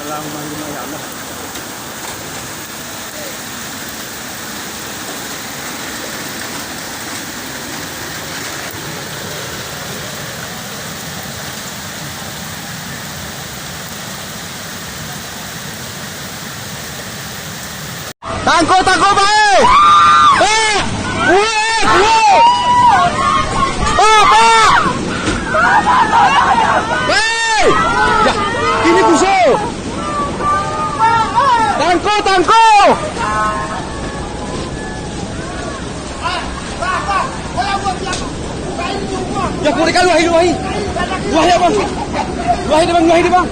na lang mamaya na. Tangko ba eh? Hey! Ya, ini kuso. Tangko. Ya, kurik luahi. Luahi abang. Luahi di bang.